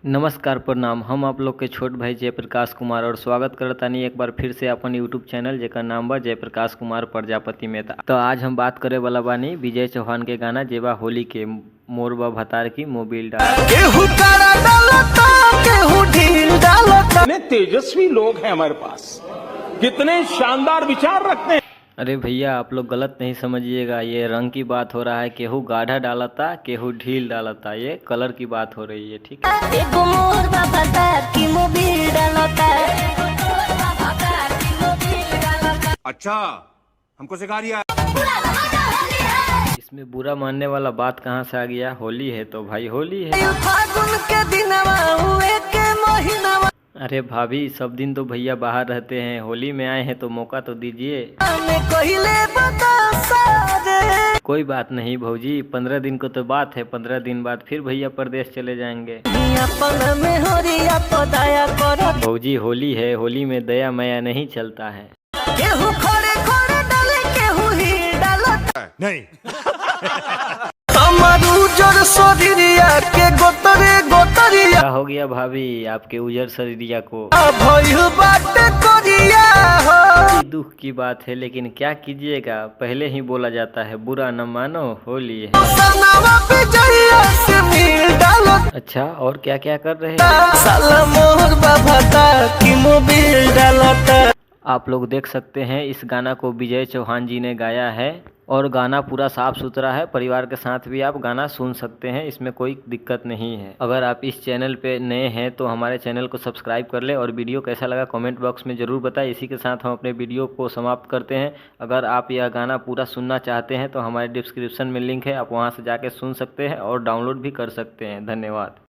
नमस्कार प्रणाम। हम आप लोग के छोट भाई जयप्रकाश कुमार और स्वागत करतानी एक बार फिर से अपन यूट्यूब चैनल जेकर नाम बा जयप्रकाश कुमार प्रजापति मेहता। तो आज हम बात करे वाला बानी विजय चौहान के गाना जेबा होली के मोरबा भतार की मोबिल डाल। कितने तेजस्वी लोग हैं हमारे पास, कितने शानदार विचार रखते हैं। अरे भैया आप लोग गलत नहीं समझिएगा, ये रंग की बात हो रहा है। केहू गाढ़ा डालता केहू ढील डालता, ये कलर की बात हो रही है। ठीक है, अच्छा हमको सिखा रिया। इसमें बुरा मानने वाला बात कहाँ से आ गया। होली है तो भाई होली है। अरे भाभी सब दिन तो भैया बाहर रहते हैं, होली में आए हैं तो मौका तो दीजिए। कोई बात नहीं भौजी, 15 दिन को तो बात है, 15 दिन बाद फिर भैया प्रदेश चले जाएंगे। भौजी होली है, होली में दया माया नहीं चलता है। नहीं क्या हो गया भाभी आपके उजर शरीरिया को? दुख की बात है, लेकिन क्या कीजिएगा, पहले ही बोला जाता है बुरा न मानो होली है। अच्छा और क्या क्या कर रहे हैं? आप लोग देख सकते हैं इस गाना को विजय चौहान जी ने गाया है और गाना पूरा साफ सुथरा है। परिवार के साथ भी आप गाना सुन सकते हैं, इसमें कोई दिक्कत नहीं है। अगर आप इस चैनल पे नए हैं तो हमारे चैनल को सब्सक्राइब कर ले और वीडियो कैसा लगा कमेंट बॉक्स में ज़रूर बताएं। इसी के साथ हम अपने वीडियो को समाप्त करते हैं। अगर आप यह गाना पूरा सुनना चाहते हैं तो हमारे डिस्क्रिप्शन में लिंक है, आप वहाँ से जाके सुन सकते हैं और डाउनलोड भी कर सकते हैं। धन्यवाद।